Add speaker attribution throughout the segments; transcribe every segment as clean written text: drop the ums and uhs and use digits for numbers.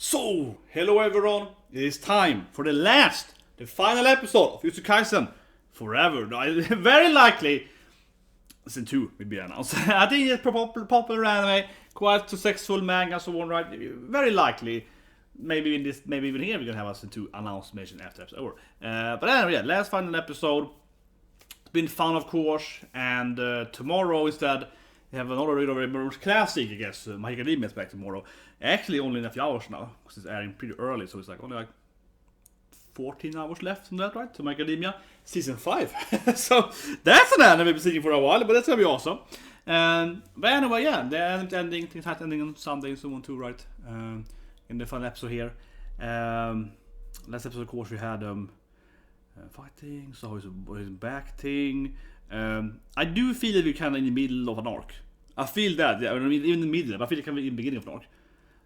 Speaker 1: So, hello everyone, it is time for the final episode of Jujutsu Kaisen forever. Very likely, season 2 will be announced. I think it's popular anime, quite successful manga, so on, right? Very likely, maybe even here we're gonna have a season 2 announcement after episode over. But anyway, yeah, last final episode. It's been fun, of course, and tomorrow instead we have another really classic, I guess. My Academia is back tomorrow. Actually, only in a few hours now, because it's airing pretty early, so it's like only 14 hours left from that, right? To My Academia season 5. So that's an anime I've been seeing for a while, but that's gonna be awesome. But anyway, yeah, the ending, things had ending on Sunday, so on too, right? In the fun episode here. Last episode, of course, we had fighting, so his back thing. I do feel that we're kind of in the middle of an arc. I feel that, yeah, I mean, even in the middle, but I feel like I'm in the beginning of an arc.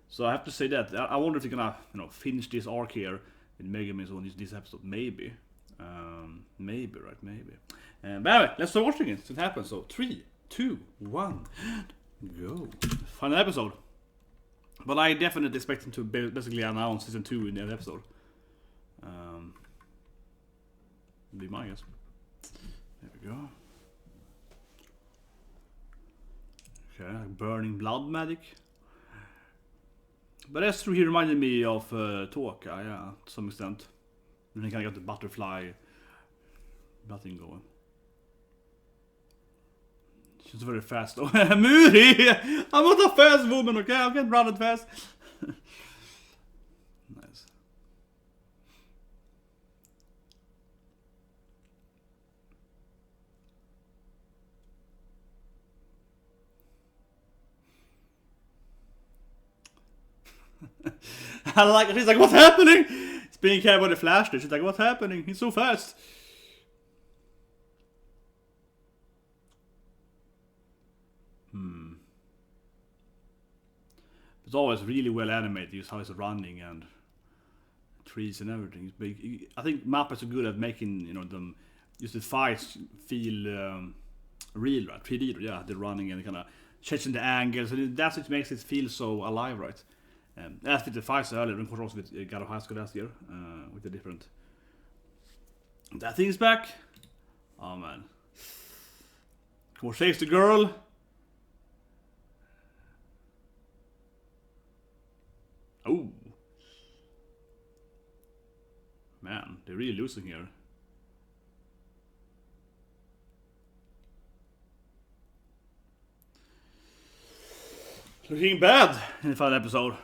Speaker 1: So I have to say that. I wonder if they're gonna, finish this arc here with Megumin on this episode. Maybe. Maybe, right? Maybe. But anyway, let's start watching it. It happens. So 3, 2, 1, go. Final episode. But I definitely expect him to basically announce season 2 in the episode. Be my guess. There we go. Okay, burning blood magic. But that's true, he reminded me of Toka, yeah, to some extent. Then he kind of got the butterfly nothing going. She's very fast though. Muri! I'm not a fast woman, okay? I can't run it fast. Nice. I like it. She's like, what's happening? It's being carried by the flash. She's like, what's happening? He's so fast. It's always really well animated. Just how it's running and trees and everything. It's big. I think Mappa are good at making them just the fights feel real, right? 3D, yeah. They're running and kind of changing the angles, and that's what makes it feel so alive, right? As with the fights earlier, of course also with God of High School last year, with the different... That thing's back! Oh man. Come on, saves the girl! Oh! Man, they're really losing here. Looking bad in the final episode.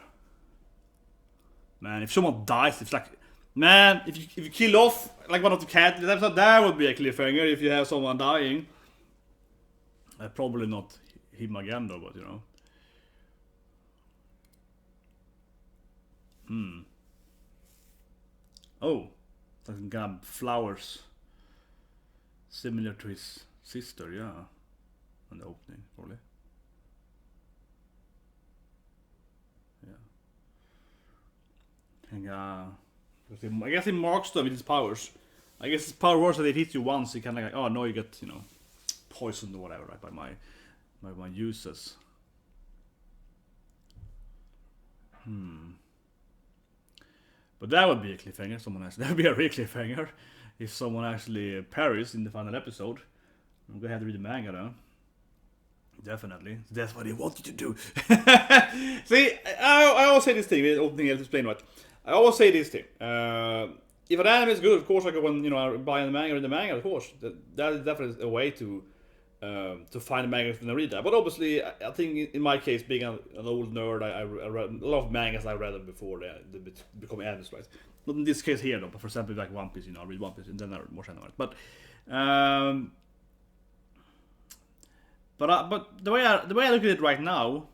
Speaker 1: Man, if someone dies, it's like... Man, if you kill off like one of the cats in this episode, that would be a cliffhanger if you have someone dying. Probably not him again though, but Oh, some kind of flowers. Similar to his sister, yeah. On the opening, probably. I guess he marks them with his powers. I guess his power works that it hits you once, you kind of like, oh no, you get poisoned or whatever, right, by my uses. But that would be a cliffhanger. That would be a real cliffhanger if someone actually perishes in the final episode. I'm gonna have to read the manga though. Definitely. That's what they want you to do. See, I always say this thing, the opening to explain what. I always say this thing. If an anime is good, of course I go and I buy the manga or the manga, of course. That is definitely a way to find the manga and read that. But obviously, I think in my case, being an old nerd, I read a lot of mangas I read them before they become animes, right? Not in this case here though, but for example like One Piece, I read One Piece and then I read more anime. But the way I look at it right now,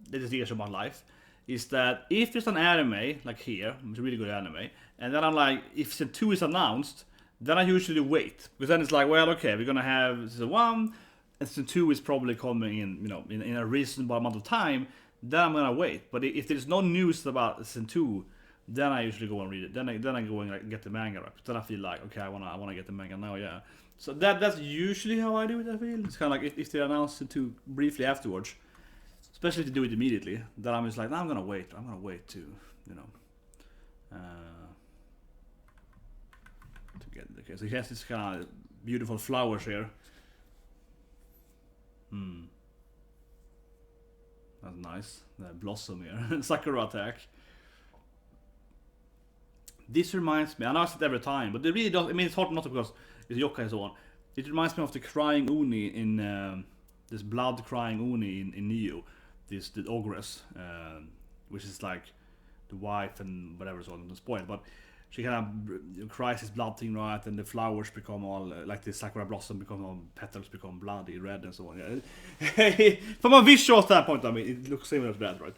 Speaker 1: this is years of my life, is that if there's an anime, like here, it's a really good anime, and then I'm like, if season 2 is announced, then I usually wait. Because then it's like, well, okay, we're gonna have season 1, and season 2 is probably coming in a reasonable amount of time, then I'm gonna wait. But if there's no news about season 2, then I usually go and read it. Then I go and get the manga up. Then I feel like, okay, I wanna get the manga now, yeah. So that's usually how I do it, I feel. It's kind of like if they announce it too briefly afterwards. especially to do it immediately. Then I'm just like, nah, I'm gonna wait to, you know, to get it. Okay, so he has this kind of beautiful flowers here. That's nice. The blossom here. Sakura attack. This reminds me, I know I say it every time, but it really does. I mean, it's hard not to because it's yokai and so on. It reminds me of the crying Uni in this blood crying Uni in Neo, the ogress, which is like the wife and whatever, so I'm not spoiled, but she kind of cries this blood thing, right? And the flowers become all like the sakura blossom become all petals become bloody red and so on. Yeah. From a visual standpoint, I mean, it looks similar to that, right?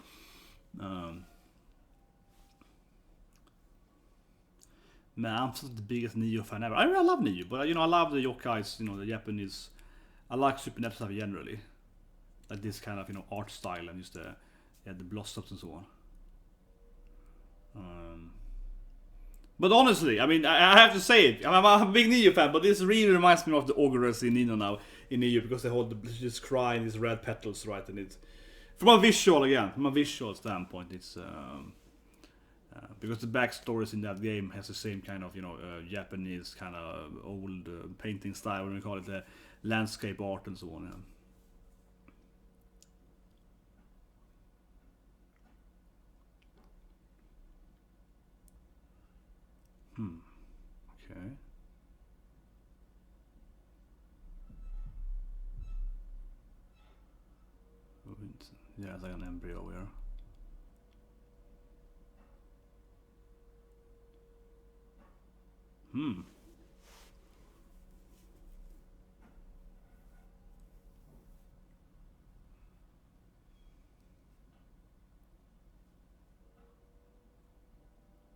Speaker 1: Man, I'm such the biggest Neo fan ever. I really love Neo, but I love the yokais, the Japanese. I like supernatural stuff generally, like this kind of art style and just the blossoms and so on. But honestly, I mean, I have to say it. I'm a big Neo fan, but this really reminds me of the ogress in Nino now in Neo because they hold just crying these red petals, right? And it's from a visual standpoint, it's. Because the backstories in that game has the same kind of Japanese kind of old painting style, when we call it the landscape art and so on. Okay. Yeah, it's like an embryo here.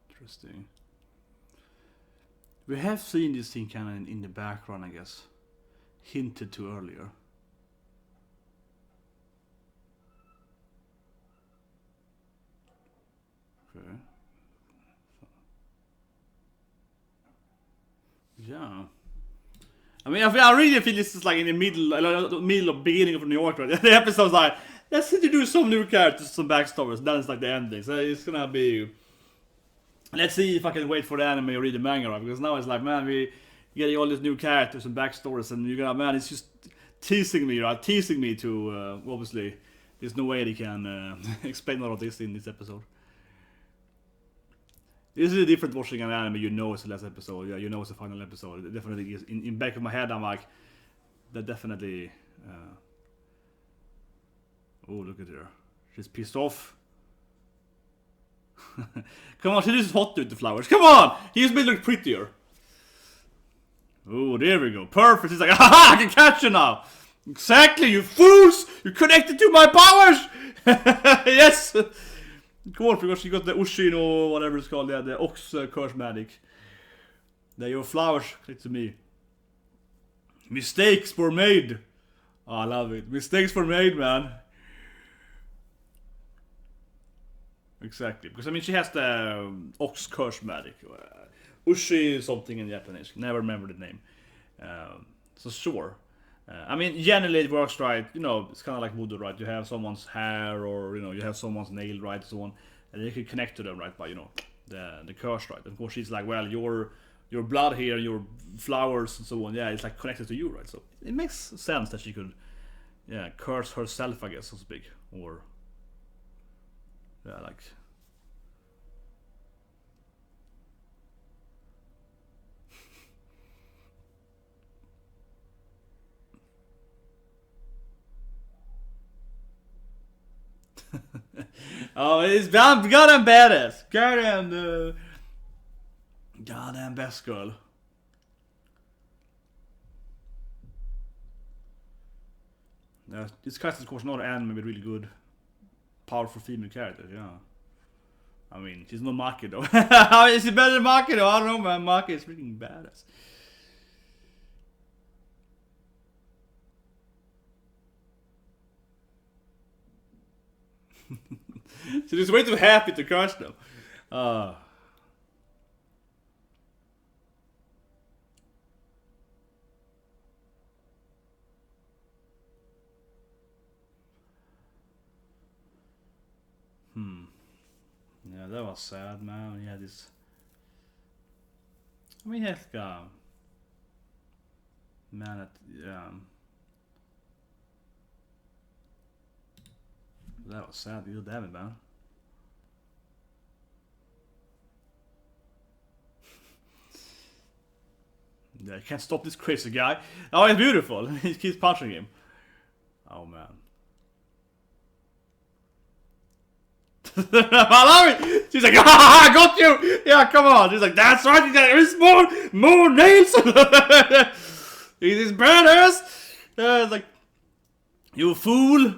Speaker 1: Interesting. We have seen this thing kind of in the background, I guess. Hinted to earlier. Okay. Yeah. I mean, I really feel this is like in the middle of beginning of New York, right? The episode's like, let's introduce some new characters, some backstories. Then it's like the ending. So it's gonna be. Let's see if I can wait for the anime or read the manga, right? Because now it's like, man, we getting all these new characters and backstories, and you're gonna, man, it's just teasing me, right? Teasing me to obviously. There's no way they can explain all of this in this episode. This is a different watching an anime, it's the last episode, yeah, it's the final episode. It definitely is. In back of my head, I'm like, that definitely. Oh, look at her. She's pissed off. Come on, she just hot with the flowers. Come on! He's made look prettier. Oh, there we go. Perfect. He's like, haha, I can catch you now. Exactly, you fools! You're connected to my powers! Yes! Cool, because you got the Ushin or whatever it's called, the Ox Curse Magic. There, your flowers connect to me. Mistakes were made. Oh, I love it. Mistakes were made, man. Exactly, because I mean she has the Ox Curse Magic. Ushi something in Japanese. Never remember the name. So sure. I mean, generally it works right. It's kind of like voodoo, right? You have someone's hair, or you have someone's nail, right, and so on, and you can connect to them, right, by the curse, right? Of course, she's like, well, your blood here, your flowers, and so on. Yeah, it's like connected to you, right? So it makes sense that she could, curse herself, I guess, so to speak, or like. Oh, it's goddamn badass. Goddamn best girl. This cast is of course not an anime with really good, powerful female characters. Yeah. I mean, she's no Maki though. Is she better than Maki though? I don't know, man. Maki is freaking badass. She's way too happy to crush them. Yeah, that was sad, man. He had this. I mean, he's got man at that was sad. You damn it, man. Yeah, I can't stop this crazy guy. Oh, it's beautiful. He keeps punching him. Oh man. I love it. She's like, ah, I got you. Yeah, come on. She's like, that's right. There's more nails. It is badass. It's like, you fool.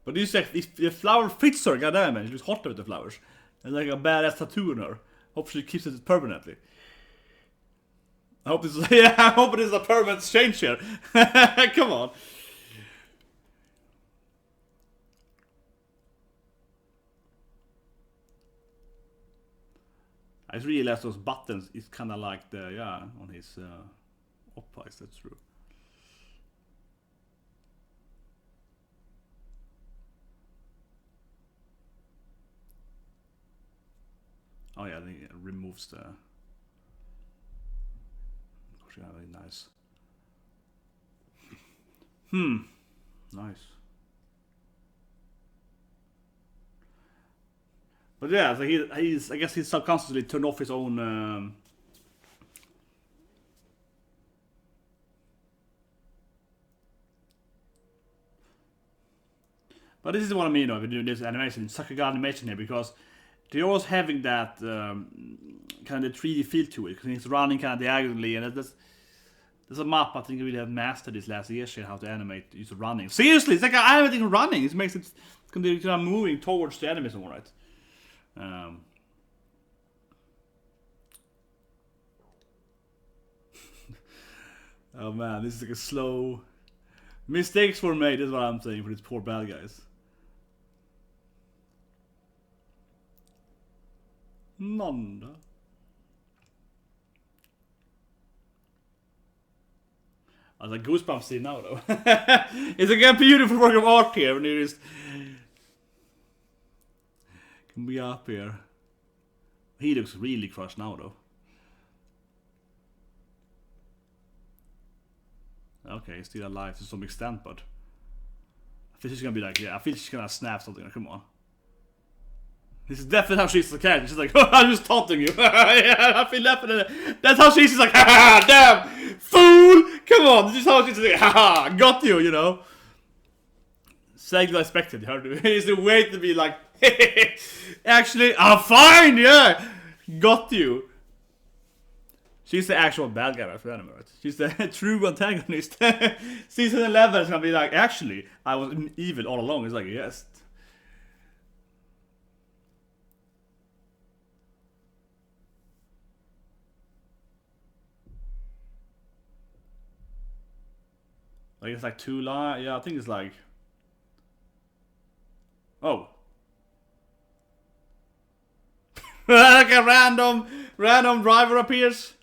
Speaker 1: But this like, the flower fits her. Goddamn, man. She's hot with the flowers. It's like a badass tattoo on her. Hope she keeps it permanently. I hope this is, yeah, I hope it is a permanent change here. Come on. I just realized those buttons is kind of like the, yeah, on his oppies, that's true. Oh yeah, I think it removes the... Yeah, very nice. Nice. But yeah, so he's I guess he's subconsciously turned off his own But this is what I mean if we do this animation, Sakuga animation here, because they're always having that kind of 3D feel to it, because he's running kind of diagonally, and there's a map I think we really have mastered this last year, how to animate use of running. Seriously, it's like animating running. It makes it kind of moving towards the enemies, alright. Oh man, this is like a slow... Mistakes were made, is what I'm saying, for these poor bad guys. Nanda. I was like goosebumps scene now though. It's like a beautiful work of art here when you just can be up here. He looks really crushed now though. Okay, he's still alive to some extent, but I feel she's gonna be like, yeah, I feel she's gonna snap something. Come on. This is definitely how she's the character. She's like, oh, I'm just taunting you. Yeah, I feel definitely. That's how she's like, haha, damn, fool! Come on, this is how she's like, haha, got you, you know. Saying what I expected her to. It's the way to be like, actually, I'm fine, yeah, got you. She's the actual bad guy right, for anime, right? She's the true antagonist. Season 11 is gonna be like, actually, I was evil all along. It's like, yes. Like it's like 2 lines. Yeah, I think it's like. Oh. Like a random driver appears.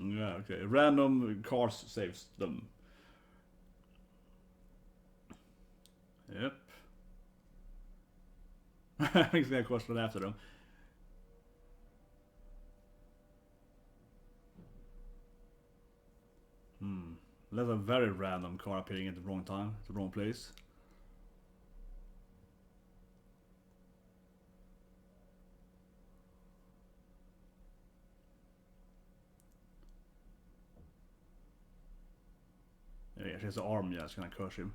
Speaker 1: Yeah, okay. Random car saves them. Yep. He's gonna question after them. That's a very random car appearing at the wrong time, the wrong place. Yeah, she has an arm, yeah, it's gonna crush him.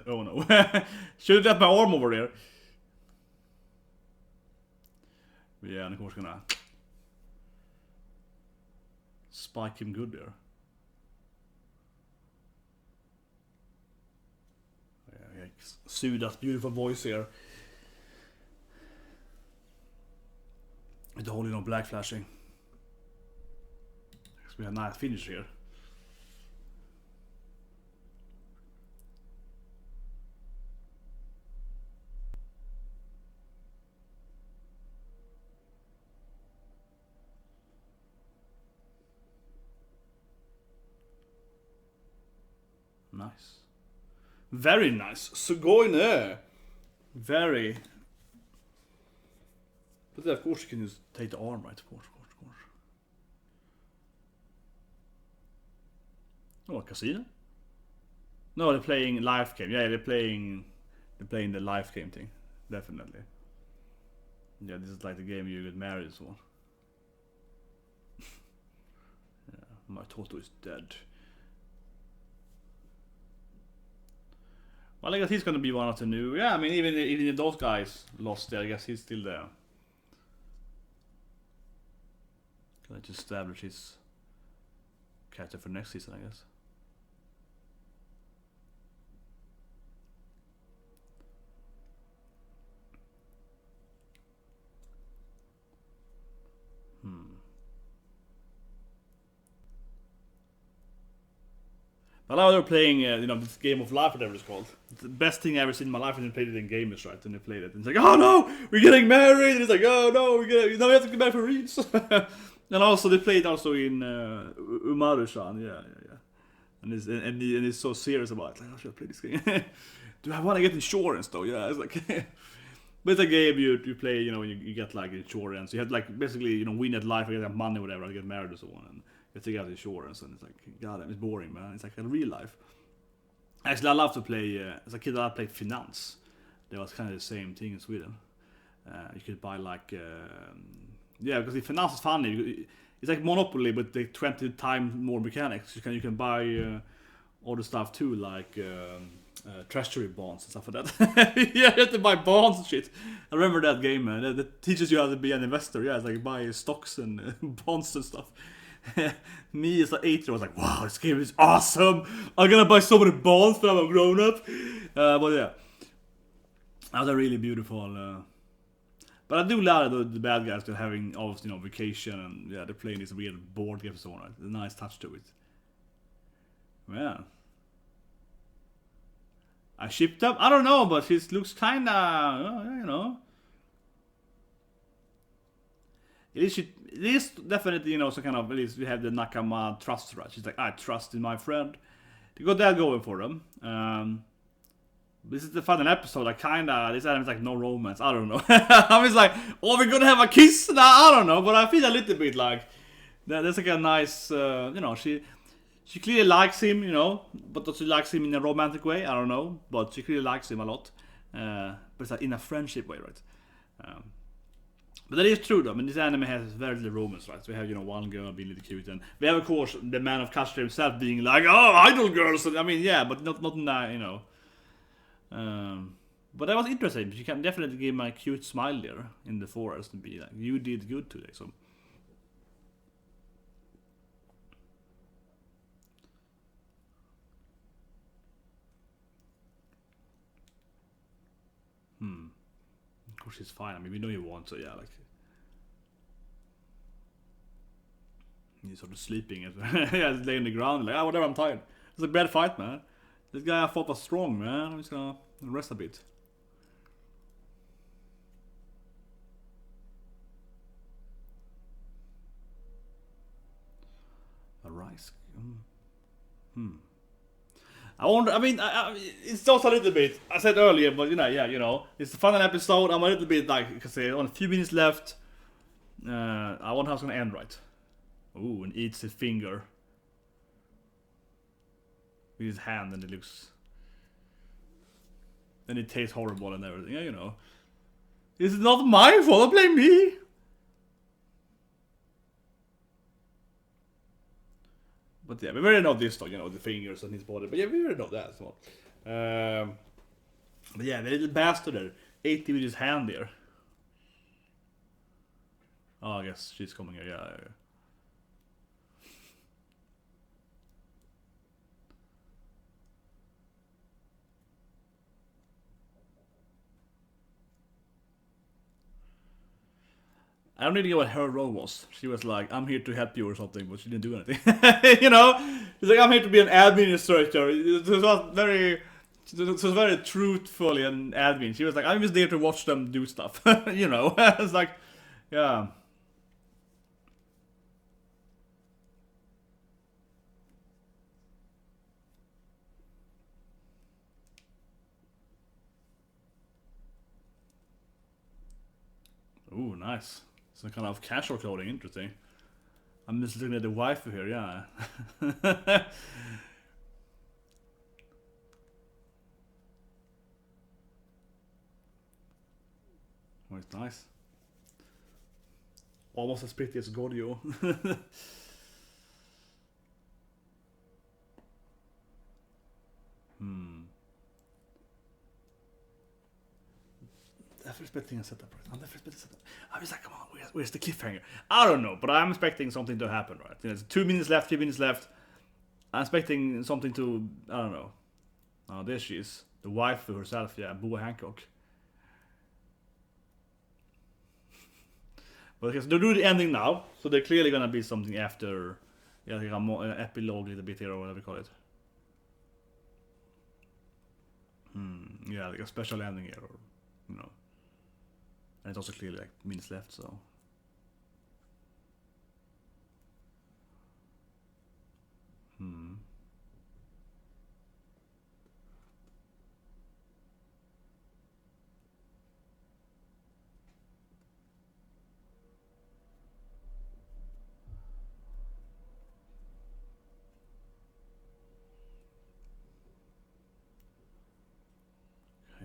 Speaker 1: Oh no. Should have my arm over there. But yeah, and of course gonna spike him good there. Yeah, Suda's beautiful voice here. With the whole, you know, black flashing. So we have a nice finish here. Nice. Very nice. Så gå in there. Very. But of course you can just take the arm, right? Of course. Oh, a casino? No, they're playing live game. Yeah, they're playing the live game thing. Definitely. Yeah, this is like the game you get married and so on. Yeah, my Toto is dead. Well, I guess he's gonna be one of the new. Yeah, I mean, even if those guys lost there, I guess he's still there. Can I just establish his character for next season, I guess. I love they're playing, this game of life, whatever it's called. It's the best thing I've ever seen in my life when they played it in gamers, right? And they played it. And it's like, oh no, we're getting married! And it's like, oh no, we have to get married for reals. And also, they played also in Umaru-san, yeah. And he's so serious about it. Like, oh, should I play this game? Do I want to get insurance though? Yeah, it's like... But it's a game you play, you get like insurance. You have to like basically, win at life, you get money, whatever, to get married or so on. And you take out insurance, and it's like, god damn, it's boring, man. It's like in real life. Actually, I love to play, as a kid I played Finance. That was kind of the same thing in Sweden. You could buy like, because the Finance is funny. It's like Monopoly, but they 20 times more mechanics. You can buy other stuff too, like treasury bonds and stuff like that. Yeah, you have to buy bonds and shit. I remember that game, man. That teaches you how to be an investor. Yeah, it's like buy stocks and bonds and stuff. Me as an 8-year-old was like, wow, this game is awesome. I'm gonna buy so many bonds when I'm grown up. But yeah, that was a really beautiful. But I do love the bad guys. They're having obviously vacation, and yeah, they're playing this weird board game and so on. Right? There's a nice touch to it. Yeah. I shipped up. I don't know, but she looks kinda, It is definitely, some kind of, at least we have the Nakama trust, right? She's like, I trust in my friend. They got that going for them. This is the final episode, like this anime is like no romance, I don't know. I'm just like, oh, we're gonna have a kiss now, I don't know, but I feel a little bit like, there's like a nice, she clearly likes him, but does she likes him in a romantic way? I don't know, but she clearly likes him a lot. But it's like in a friendship way, right? But that is true though. I mean, this anime has very little romance, right? So we have, one girl being really cute, and we have, of course, the man of culture himself being like, oh, idol girls. I mean, yeah, but not but that was interesting. You can definitely give my cute smile there in the forest and be like, you did good today. So. Of course, he's fine. I mean, we know he wants, so yeah, like. He's sort of sleeping. Yeah, he's laying on the ground, like, whatever, I'm tired. It's a bad fight, man. This guy I thought was strong, man. I'm just gonna rest a bit. A rice. I wonder. I mean, it's just a little bit. I said earlier, but it's the final episode. I'm a little bit like, because there's only a few minutes left. I wonder how it's gonna end, right? Ooh, and eats his finger with his hand, and it looks. And it tastes horrible and everything. Yeah, It's not my fault. Don't blame me. But yeah, we already know this though, the fingers and his body. But yeah, we already know that as well. But yeah, the little bastard there, ate with his hand there. Oh, I guess she's coming here, yeah. I don't really know what her role was. She was like, I'm here to help you or something, but she didn't do anything. She's like, I'm here to be an administrator. It was very truthful and admin. She was like, I'm just there to watch them do stuff. It's like, yeah. Ooh, nice. Some kind of casual clothing, interesting. I'm just looking at the waifu here, yeah. Oh, it's nice. Almost as pretty as Godio. Definitely expecting a setup, right? I'm definitely expecting a setup. I was like, come on, where's the cliffhanger? I don't know, but I'm expecting something to happen, right? You know, it's 2 minutes left, 3 minutes left. I'm expecting something to, I don't know. Oh, there she is. The waifu herself, yeah, Boa Hancock. But okay, so they do the ending now, so they're clearly gonna be something after, yeah, like an epilogue a little bit here, or whatever you call it. Yeah, like a special ending here, or, you know. And it's also clearly like minutes left, so.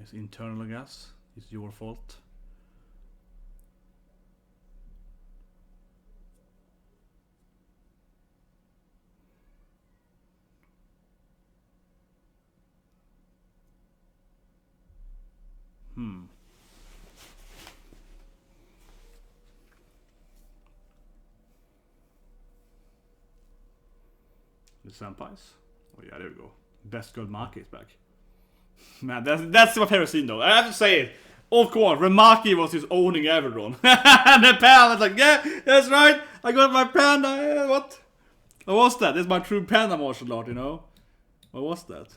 Speaker 1: It's internal, I guess. It's your fault. The senpais. Oh yeah, there we go. Best girl Maki is back. Man, that's my favorite scene though. I have to say it. Of course, Remaki was just owning everyone. And the panda was like, yeah, that's right. I got my panda. What? What was that? This is my true panda martial art, you know? What was that?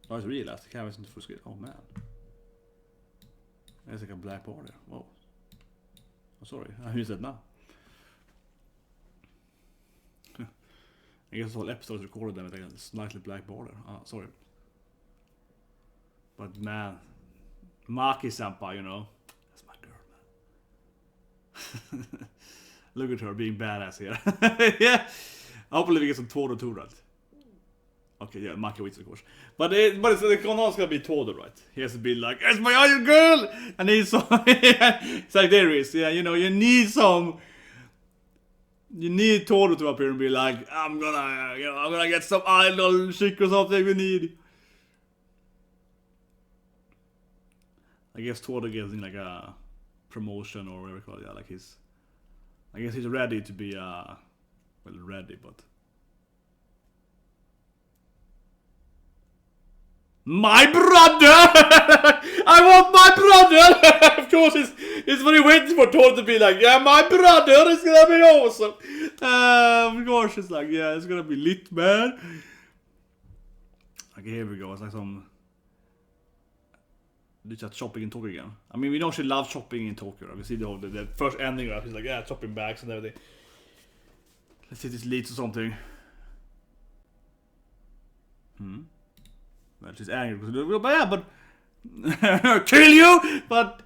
Speaker 1: Oh, it's really elastic. I wasn't full screen. Oh man. There's like a black border. Whoa. Oh, sorry, I use that now. I guess all episodes recorded them with like a slightly black border. Oh, sorry. But man, Maki-senpai, you know, that's my girl, man. Look at her being badass here. Yeah, hopefully we get some Todo too, right? Okay, yeah, Maki wins, of course. But it's gonna be Todo, right? He has to be like, "It's my iron girl," and he's so it's like there is, yeah, you know, you need Todo to appear and be like, I'm gonna get some idol chick or something we need. I guess Todo gets in like a promotion or whatever you call it. Yeah, like I guess he's ready to be ready, but my brother! I want my brother! Of course, it's what he waiting for Todo to be like, yeah, my brother, it's gonna be awesome. Of course, it's like, yeah, it's gonna be lit, man. Okay, here we go. It's like some. Just shopping in Tokyo again. I mean, we know she loves shopping in Tokyo. Right? We see the first ending, right? She's like, yeah, shopping bags and everything. Let's see if this leads to something. Well, she's angry because, but yeah, but kill you. But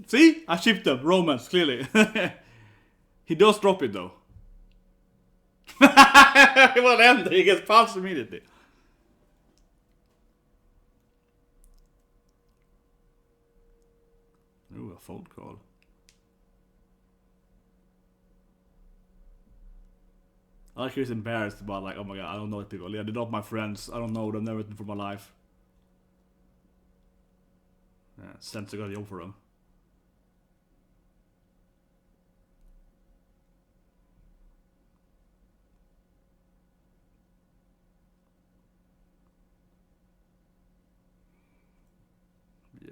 Speaker 1: see, I shipped them. Romance, clearly. He does drop it though. What ending? He gets punched immediately. Ooh, a phone call. I like he's embarrassed about like, oh my god, I don't know people. Yeah, they're not my friends. I don't know them. Never for my life. Yeah, Sensei got the job for him.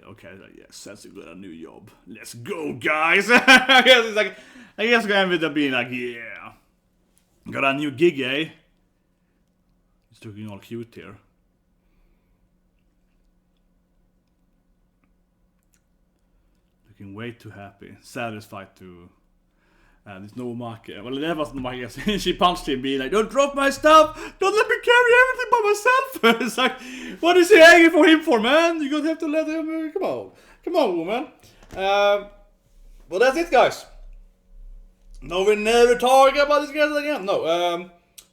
Speaker 1: Okay, yeah, Sensei got a new job. Let's go, guys! I guess it's like, I guess it's gonna end up being like, yeah, got a new gig, eh? He's looking all cute here. Looking way too happy, satisfied to. And it's no Maki. Well, that wasn't Maki. She punched him, being like, "Don't drop my stuff! Don't let me carry everything by myself!" It's like, what is he hanging for him for, man? You gonna have to let him. Come on, woman. But that's it, guys. No, we never talk about this guys again. No,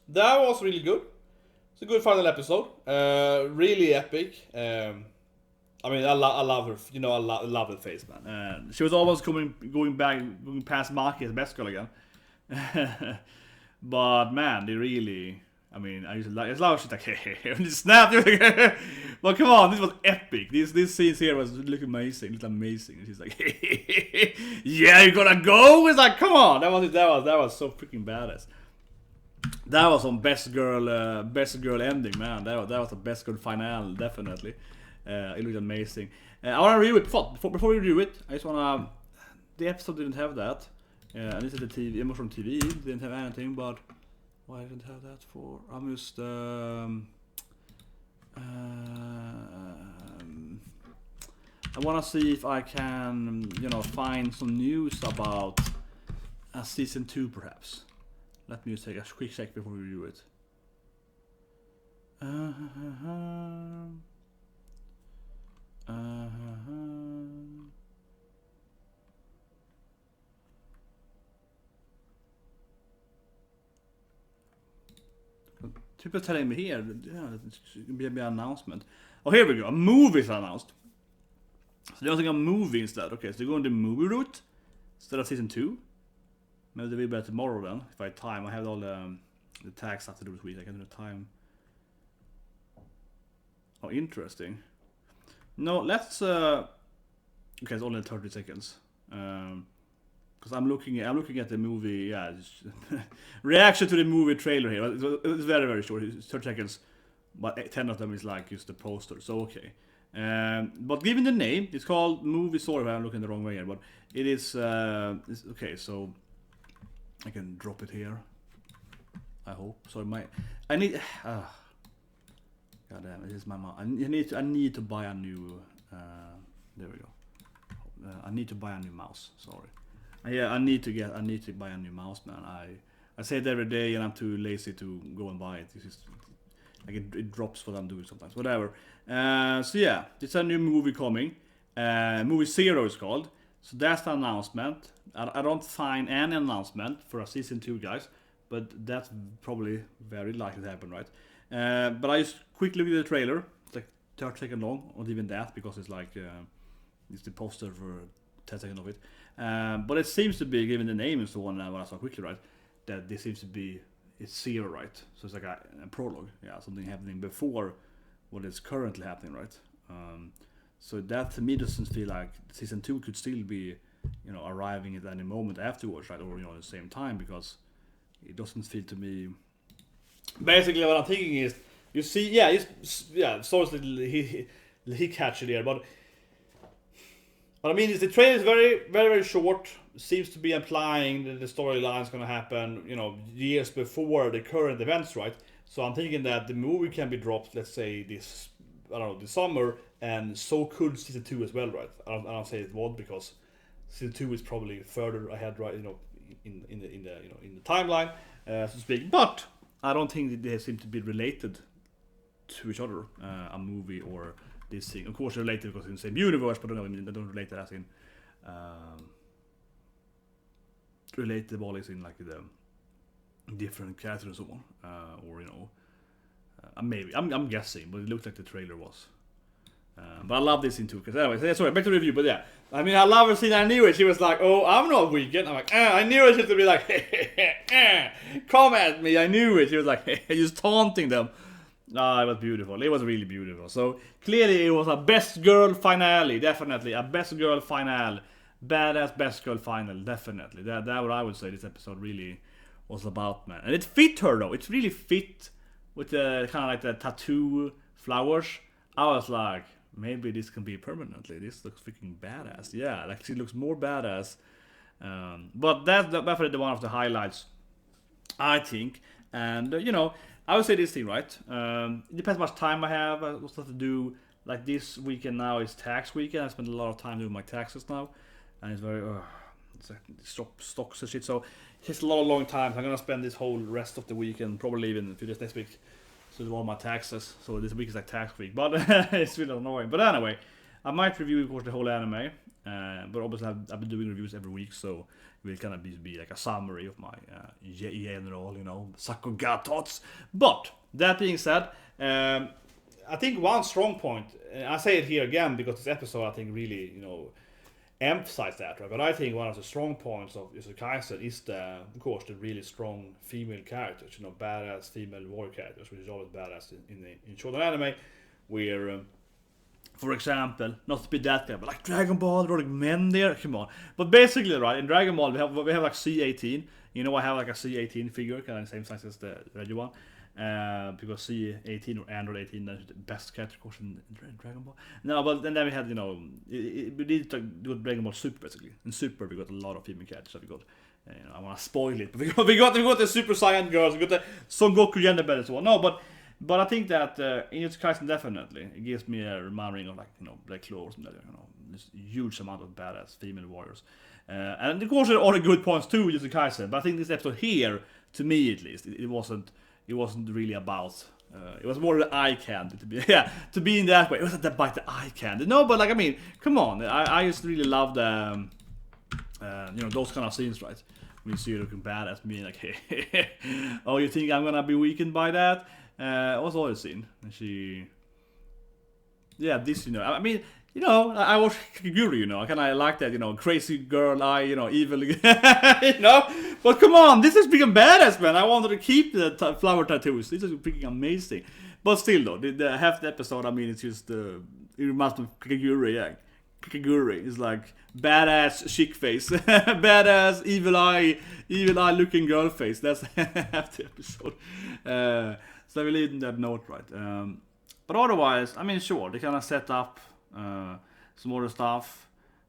Speaker 1: that was really good. It's a good final episode. Really epic. I mean, I love her. You know, I love her face, man. She was almost going past Maki as best girl again. But man, they really. I mean, I used to like. It's like she's like, hey, and just snap. But come on, this was epic. This scenes here look amazing. And she's like, yeah, you gotta go. It's like, come on, that was so freaking badass. That was some best girl ending, man. That was the best girl finale, definitely. It looked amazing. I want to review it before we review it. I just wanna. The episode didn't have that. And this is the TV, Emotion TV didn't have anything, but why didn't have that for? I'm just I wanna see if I can, find some news about season 2, perhaps. Let me just take a quick check before we review it. People telling me here, it's gonna be an announcement. Oh, here we go. A movie is announced. So they're doing a movie instead. Okay, so they're going the movie route instead of season 2. Maybe they'll be better tomorrow then, if I have time. I have all the tags after this week. I can do the time. Oh, interesting. No, let's. Okay, it's only 30 seconds. Because I'm looking at the movie. Yeah, reaction to the movie trailer here. It's very very short. It's 30 seconds, but 10 of them is like just the poster. So okay. But given the name, it's called movie. Sorry if I'm looking the wrong way here, but it is. It's, okay, so I can drop it here. I hope. Sorry, I need. God damn, it is my mouse. I need to buy a new. There we go. I need to buy a new mouse. Sorry. Yeah, I need to buy a new mouse, man. I say it every day, and I'm too lazy to go and buy it. It's just, like it drops what I'm doing sometimes. Whatever. So yeah, it's a new movie coming. Movie 0 is called. So that's the announcement. I don't find any announcement for a season 2, guys. But that's probably very likely to happen, right? But I just quickly look at the trailer. It's like 30 seconds long, not even that, because it's like it's the poster for 10 seconds of it. But it seems to be, given the name and so on, when I saw quickly, right, that this seems to be it's 0, right? So it's like a prologue, yeah, something happening before what is currently happening, right? So that to me doesn't feel like season 2 could still be, arriving at any moment afterwards, right? Or at the same time, because it doesn't feel to me. Basically, what I'm thinking is, you see, source he catch it here, but what I mean is the trailer is very, very, very short. Seems to be implying that the storyline is going to happen, years before the current events, right? So I'm thinking that the movie can be dropped, let's say this summer, and so could season 2 as well, right? I don't say it won't, because season 2 is probably further ahead, right? In the timeline, so to speak. But I don't think that they seem to be related to each other, a movie or this thing. Of course, they're related because it's in the same universe, but they don't relate as in relatable is in like the different characters and so on, or maybe I'm guessing, but it looked like the trailer was. But I love this scene too. Because anyway, sorry, back to the review. But yeah, I mean, I love her scene. I knew it. She was like, "Oh, I'm not weekend." I'm like, I knew it. She to be like, "Come at me." I knew it. She was like, just taunting them. It was beautiful. It was really beautiful. So clearly, it was a best girl finale. Definitely a best girl finale. Badass best girl final. Definitely. That what I would say this episode really was about, man. And it fit her though. It really fit with the kind of like the tattoo flowers. I was like, maybe this can be permanently. This looks freaking badass. Yeah, like she looks more badass. But that's definitely one of the highlights, I think. And I would say this thing, right? It depends how much time I have. I also have to do, like this weekend now is tax weekend. I spend a lot of time doing my taxes now, and it's very it's like stocks and shit. So it's a lot of long time. I'm gonna spend this whole rest of the weekend, probably even a few days next week, to do all my taxes. So this week is like tax week, but it's really annoying. But anyway, I might review, of course, the whole anime. But obviously I've been doing reviews every week, so it will kind of be like a summary of my general, Sakuga thoughts. But that being said, I think one strong point, and I say it here again because this episode I think really, emphasize that, right? But I think one of the strong points of Jujutsu Kaisen is of course, the really strong female characters, badass female warrior characters, which is always badass in shonen anime, where, for example, not to be that guy, but like Dragon Ball, there are like men there, come on. But basically, right, in Dragon Ball, we have like C18. I have like a C18 figure, kind of the same size as the regular one. Because C18 or Android 18 is the best character course in Dragon Ball. No, but then we had, we did do Dragon Ball Super basically. In Super we got a lot of female characters. So we got, I want to spoil it, but we got the Super Saiyan girls, we got the Son Goku gender belt as well. No, but I think that in Jujutsu Kaisen definitely it gives me a remembering of Black Clovers and this huge amount of badass female warriors. And of course there are all the good points too Jujutsu Kaisen, but I think this episode here, to me at least, it wasn't really about. It was more the eye candy to be in that way. It wasn't about the eye candy. No, but come on. I just really love the those kind of scenes, right? When you see her looking badass, being like, hey, oh, you think I'm gonna be weakened by that? What's all the scene? And she, this, I watch Kaguri, I kind of like that, crazy girl eye, evil, But come on, this is freaking badass, man. I wanted to keep the flower tattoos. This is freaking amazing. But still, though, the half the episode, it's just, it reminds me of Kaguri, yeah. Kaguri is like badass chick face, badass evil eye looking girl face. That's half the episode. So we leave in that note, right? But otherwise, sure, they kind of set up some other stuff.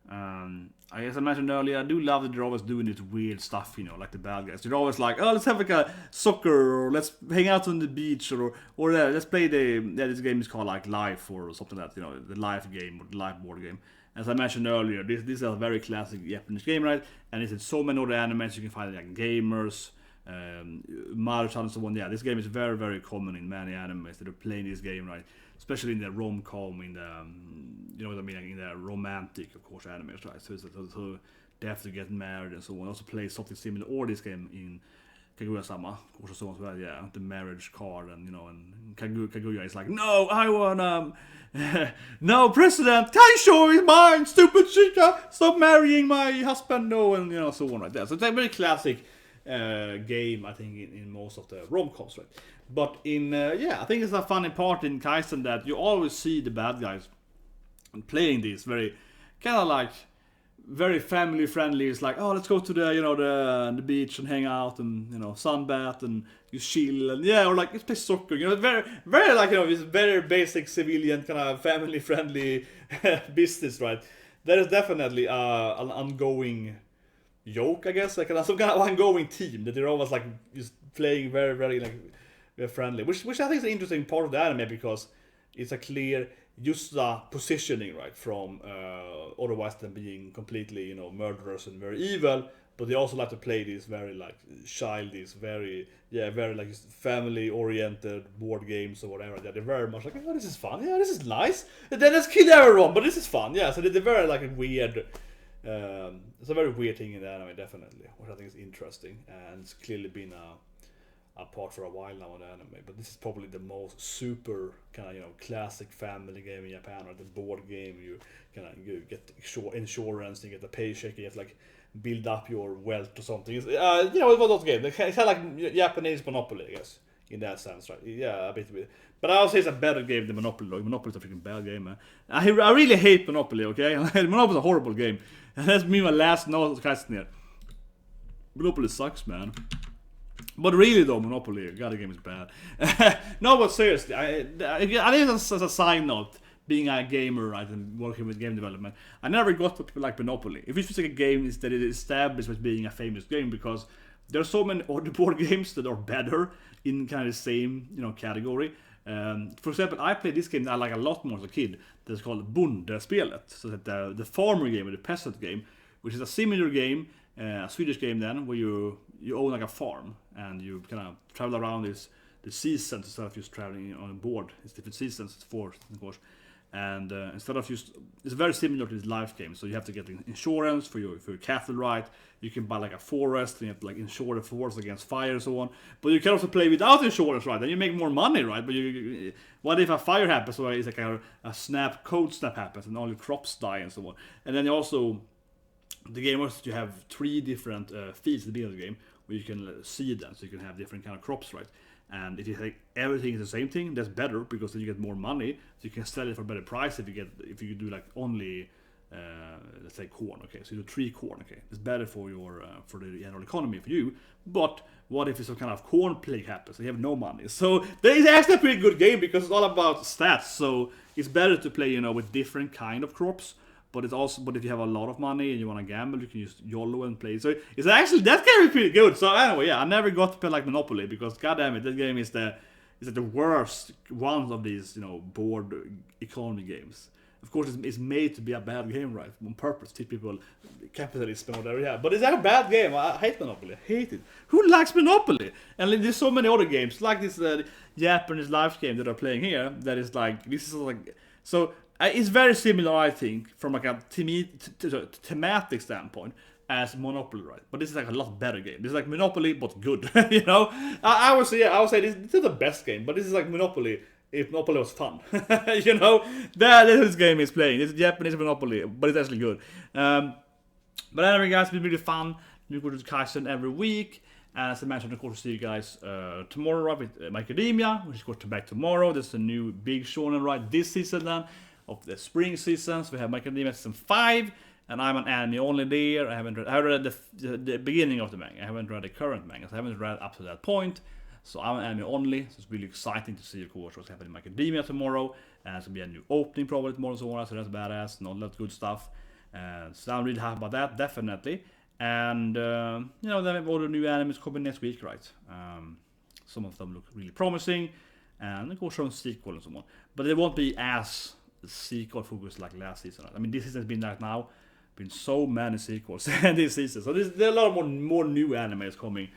Speaker 1: I guess I mentioned earlier, I do love that they're always doing this weird stuff, like the bad guys. They're always like, oh, let's have like a soccer, or let's hang out on the beach, or let's play this game is called like Life or something like that, the Life game or the Life board game. As I mentioned earlier, this is a very classic Japanese game, right? And it's in so many other animes, you can find like gamers, Maruchan and so on. Yeah, this game is very, very common in many animes that are playing this game, right? Especially in the rom-com, in the, in the romantic, of course, animes, right? So they have to get married and so on. Also play something similar, or this game in Kaguya-sama, of course, so on as well, yeah, the marriage card, and, and Kaguya is like, no, I want, no, President, Taisho is mine, stupid Chica, stop marrying my husband, no, and, so on, right there. So it's a very classic game, I think, in most of the rom-coms, right? But in, I think it's a funny part in Kaisen that you always see the bad guys playing these very, kind of like, very family friendly. It's like, oh, let's go to the beach and hang out and, sunbath and you chill and, or like, let's play soccer, very, very like, it's very basic civilian kind of family friendly business, right? There is definitely an ongoing joke, I guess, like some kind of ongoing team that they're always like just playing very, very like very friendly, which I think is an interesting part of the anime because it's a clear just the positioning, right, from otherwise than being completely murderers and very evil, but they also like to play these very like childish, very like family oriented board games or whatever. They're very much like, oh, this is fun, this is nice, and then let's kill everyone, but this is fun, so they're very like a weird. It's a very weird thing in the anime, definitely, which I think is interesting, and it's clearly been a part for a while now in the anime. But this is probably the most super kind of classic family game in Japan, or the board game. You get insurance, you get a paycheck, you get like build up your wealth or something. It's, it was those games. It's kind of like Japanese Monopoly, I guess, in that sense, right? Yeah, a bit. But I would say it's a better game than Monopoly. Though. Monopoly is a freaking bad game, man. I really hate Monopoly. Okay, Monopoly is a horrible game. And that's me, my last note here. Monopoly sucks, man. But really though, Monopoly, God, the game is bad. No, but seriously, I think as a side note, being a gamer, right, and working with game development, I never got what people like Monopoly. If it's like a game is that it is established as being a famous game, because there are so many other board games that are better in kind of the same category. For example, I played this game that I like a lot more as a kid. That's called Bondespelet, so that the farmer game or the peasant game, which is a similar game, a Swedish game then, where you own like a farm and you kind of travel around the seasons instead of just traveling on a board. It's different seasons, it's 4, of course. And instead of it's very similar to this life game. So you have to get insurance for your cattle, right? You can buy like a forest, and you have to like insure the forest against fire and so on. But you can also play without insurance, right? And you make more money, right? But what if a fire happens, or it's like a cold snap happens, and all your crops die and so on. And then you also, the game also, you have 3 different fields at the beginning of the game where you can seed them, so you can have different kind of crops, right? And if you take everything is the same thing, that's better because then you get more money. So you can sell it for a better price if you do like only let's say corn. Okay, so you do 3 corn. Okay, it's better for your for the general economy for you. But what if some kind of corn plague happens? So you have no money. So there is actually a pretty good game because it's all about stats. So it's better to play with different kind of crops. But if you have a lot of money and you want to gamble, you can use YOLO and play. So it's actually, that can be pretty good. So anyway, yeah, I never got to play like Monopoly because goddamn it, that game is the worst one of these board economy games. Of course, it's made to be a bad game, right? On purpose, teach people capitalism or whatever. Yeah, but it's a bad game. I hate Monopoly. I hate it. Who likes Monopoly? And there's so many other games like this Japanese life game that I'm playing here. That is like so. It's very similar, I think, from like a thematic standpoint as Monopoly, right? But this is like a lot better game. This is like Monopoly, but good. I would say this is the best game, but this is like Monopoly if Monopoly was fun. That is this game is playing. It's Japanese Monopoly, but it's actually good. But anyway, guys, it's been really fun. New Jujutsu Kaisen every week. And as I mentioned, of course, see you guys tomorrow, right, with My Academia, which is going to back tomorrow. There's a new big shonen, right, this season then. Of the spring seasons, we have My Academia season 5, and I'm an anime only there. I read the beginning of the manga. I haven't read the current manga, so I haven't read up to that point. So I'm an anime only, so it's really exciting to see, of course, what's happening in My Academia tomorrow. And it's gonna be a new opening probably tomorrow, so that's badass, and all that good stuff. So I'm really happy about that, definitely. And then we have all the new animes coming next week, right? Some of them look really promising, and of course some sequel and so on. But they won't be as sequel focus like last season. I mean, this season has been like now been so many sequels this season. So there are a lot more new animes coming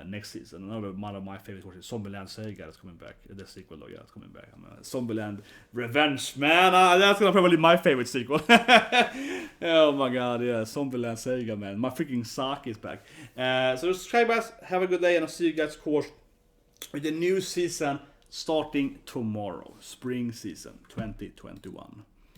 Speaker 1: next season. Another one of my favorites was Zombieland Sega that's coming back. The sequel though, yeah, it's coming back. Zombieland Revenge, man. That's probably my favorite sequel. Oh my god, yeah, Zombieland Sega, man. My freaking Saki is back. So subscribe guys, have a good day, and I'll see you guys, of course, with the new season starting tomorrow, spring season 2021.